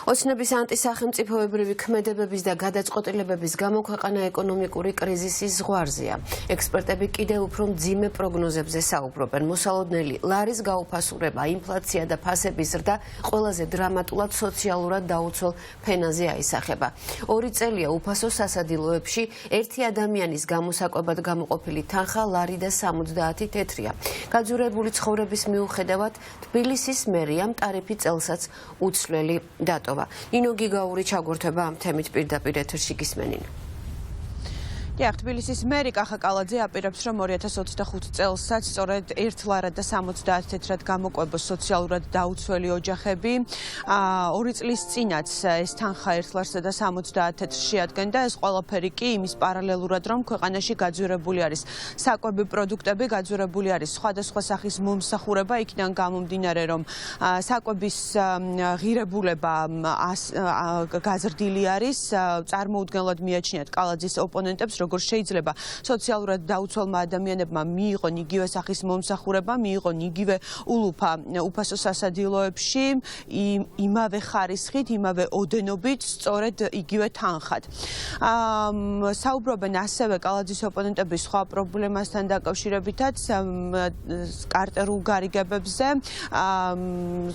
ოცნების ანტისახელმწიფოებრივი ქმედებების და გადაწყვეტილებების გამო ქვეყანა ეკონომიკური კრიზისის ზღვარზეა. ექსპერტები კიდევ უფრო მძიმე პროგნოზებზე საუბრობენ. მოსალოდნელი ლარის გაუფასურება, ინფლაცია და ფასების ზრდა ყველაზე დრამატულად სოციალურად დაუცველ ფენაზე აისახება. 2 წელია უფასო სასადილოებში ერთი ადამიანის გამოსაკვებად გამოყოფილი თანხა ლარი და 70 თეთრია. გაძვირებული ცხოვრების მიუხედავად თბილისის მერიამ ტარიფი წელსაც უცვლელი დატოვა. ნინო გიგაური ჩაგორთება ამ თემით პირდაპირ ეთერში გისმენინ. თბილისის მერი კახა კალაძე აპირებს, რომ 2025 წელსაც სწორედ 1 ლარად და 70 თეთრად გამოყვებოს სოციალურად დაუცველი ოჯახები. 2 წლის წინაც ეს თანხა 1 ლარსა და 70 თეთრს შეადგენდა. ეს ყველაფერი კი იმის პარალელურად, რომ ქვეყანაში გაძვირებული არის საკვები პროდუქტები, გაძვირებული არის სხვადასხვა სახის მომსახურება, იქიდან გამომდინარე, რომ საკვების ღირებულება გაზრდილი არის. წარმოუდგენლად მიაჩნიათ კალაძის ოპონენტებს, როგორ შეიძლება სოციალურად დაუცველმა ადამიანებმა მიიღონ იგივე სახის მომსახურება, მიიღონ იგივე ულუფა უფასო სასადილოებში, იმავე ხარისხით, იმავე ოდენობით, სწორედ იგივე თანხად. საუბრობენ ასევე კალაძის ოპონენტები სხვა პრობლემასთან დაკავშირებითაც, კარტერულ გარიგებებზე,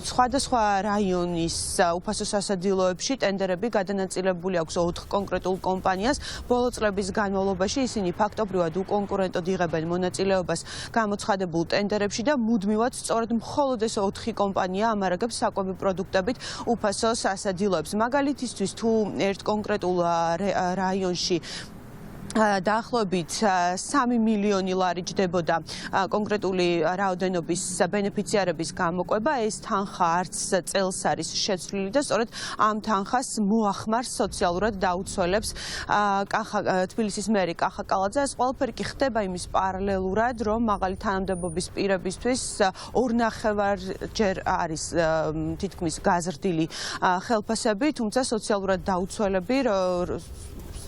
სხვადასხვა რაიონის უფასო სასადილოებში ტენდერები გადანაწილებული აქვს 4 კონკრეტულ კომპანიას. ბოლო წლების განმავლობაში ისინი ფაქტობრივად უკონკურენტოდ იღებენ მონაწილეობას გამოცხადებულ ტენდერებში და მუდმივად სწორედ მხოლოდ ეს 4 კომპანია ამარაგებს საკვები პროდუქტებით უფასო სასადილოებს. მაგალითისთვის თუ ერთ კონკრეტულ რაიონში დაახლოებით 3 მილიონი ლარი ჯდებოდა კონკრეტული რაოდენობის ბენეფიციარების გამოყვება, ეს თანხა არც წელს არის შეცვლილი და სწორედ ამ თანხას მოახმარს სოციალურად დაუცველებს თბილისის მერი კახა კალაძე. ეს ყველაფერი კი ხდება იმის პარალელურად, რომ მაღალი თანამდებობის პირებისთვის 2.5-ჯერ არის თითქმის გაზრდილი ხელფასები, თუმცა სოციალურად დაუცველები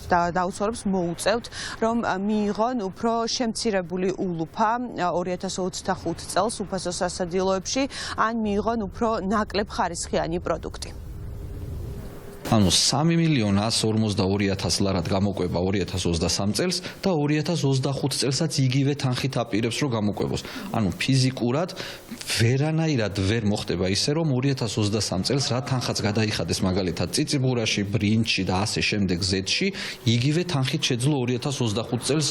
დაუცველებს მოუწევთ, რომ მიიღონ უფრო შემცირებული ულუფა 2025 წელს უფასო სასადილოებში, ან მიიღონ უფრო ნაკლებ ხარისხიანი პროდუქტი. ანუ 3.142.000 ლარად გამოყვება 2023 წელს და 2025 წელსაც იგივე თანხით აპირებს, რომ გამოყვებოს. ანუ ფიზიკურად ვერანაირად ვერ მოხდება ისე, რომ 2023 წელს რა თანხაც გადაიხადეს მაგალითად წიწიბურაში, ბრინჯში და ასე შემდეგ ზეთში, იგივე თანხით შეძლო 2025 წელს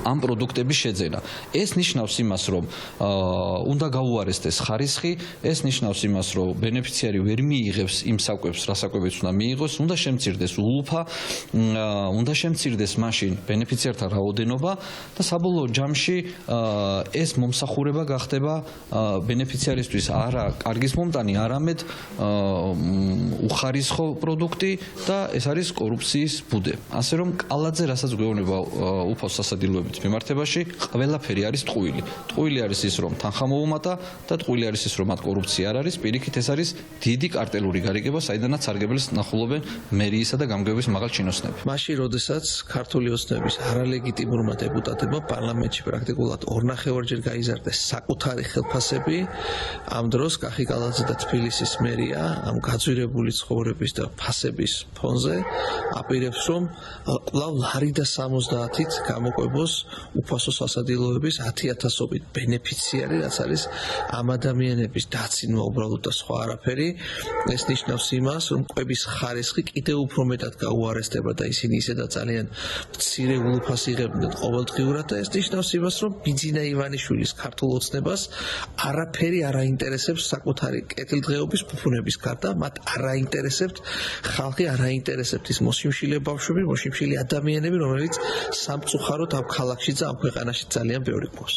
ამ პროდუქტების შეძენა. ეს ნიშნავს იმას, რომ უნდა გაუარესდეს ხარისხი, ეს ნიშნავს იმას, რომ ბენეფიციარი ვერ მიიღებს იმ საკვებს, რა საკვებიც უნდა მიიღოს, უნდა შემცირდეს ულუფა, უნდა შემცირდეს მაშინ ბენეფიციართა რაოდენობა და საბოლოო ჯამში ეს მომსახურება გახდება ბენეფიციარისთვის არა კარგის მომტანი, არამედ უხარისხო პროდუქტი და ეს არის კორუფციის ბუდე. ასე რომ კალაძე რასაც გვეუბნება უფასო სასადილოების მიმართებაში, ყველაფერი არის ტყუილი. ტყუილი არის ის, რომ თანხა მოუმატა და ტყუილი არის ის, რომ მათ კორუფცია არ არის. პირიქით ეს არის დიდი კარტელური გარიგება, საიდანაც სარგებელს ნახულობენ მერიისა და გამგეობის მაღალ ჩინოსნები. მაშინ, როდესაც ქართული ოცნების არალეგიტიმურმა დეპუტატებმა პარლამენტში პრაქტიკულად 2.5-ჯერ გაიზარდეს საკუთარი ხელფასები, ამ დროს კახი კალაძე და თბილისის მერია ამ გაძვირებული ცხოვრების და ფასების ფონზე აპირებს, რომ კვლავ ლარი და 70-ით გამოყვებოს უფასო სასადილოების 10,000-ობით ბენეფიციარი, რაც არის ამ ადამიანების დაცინვა უბრალოდ და სხვა არაფერი. ეს ნიშნავს იმას, რომ კვების ხარისხი კიდევ უფრო მეტად გაუარესდება და ისინი ისედაც ძალიან მცირე ულუფას იღებდნენ ყოველდღიურად და ეს ნიშნავს იმას, რომ ბიძინა ივანიშვილის ქართულ ოცნებას არაფერი არ აინტერესებს საკუთარი კეთილდღეობის ფუფუნების გარდა, მათ არ აინტერესებთ ხალხი, არ აინტერესებთ ის მოსიმშილე ბავშვები, მოსიმშილე ადამიანები, რომელიც სამწუხაროდ ამ ქალაქში და ამ ქვეყანაში ძალიან ბევრი ყავს.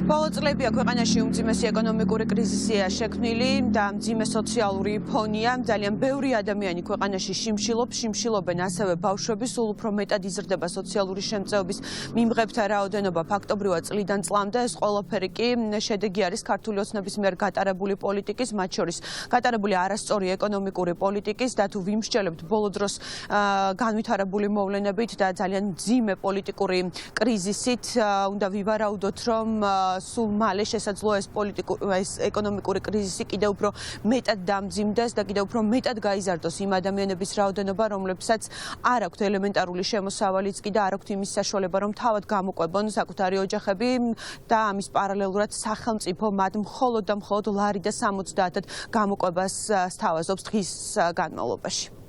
ბოლო წლებია ქვეყანაში უმძიმესი ეკონომიკური კრიზისია შექმნილი და მძიმე სოციალური ფონია. ძალიან ბევრი ადამიანი ქვეყანაში შიმშილობენ, ასევე ბავშვები, სულ უფრო მეტად იზრდება სოციალური შემწეობის მიმღებთა რაოდენობა ფაქტობრივად წლიდან წლამდე. ეს ყველაფერი კი შედეგი არის ქართული ოცნების მიერ გატარებული პოლიტიკის, მათ შორის გატარებული არასწორი ეკონომიკური პოლიტიკის და თუ ვიმსჯელებთ ბოლო დროს განვითარებული მოვლენებით და ძალიან მძიმე პოლიტიკური კრიზისით, უნდა ვივარაუდოთ, რომ სულ მალე შესაძლოა ეს ეკონომიკური კრიზისი კიდევ უფრო მეტად დამძიმდეს და კიდევ უფრო მეტად გაიზარდოს იმ ადამიანების რაოდენობა, რომლებსაც არ აქვთ ელემენტარული შემოსავალიც კი და არ აქვთ იმის საშუალება, რომ თავად გამოყვებონ საკუთარი ოჯახები და ამის პარალელურად სახელმწიფო მათ მხოლოდ და მხოლოდ ლარი და 70-ად გამოყვებას სთავაზობს დღის განმავლობაში.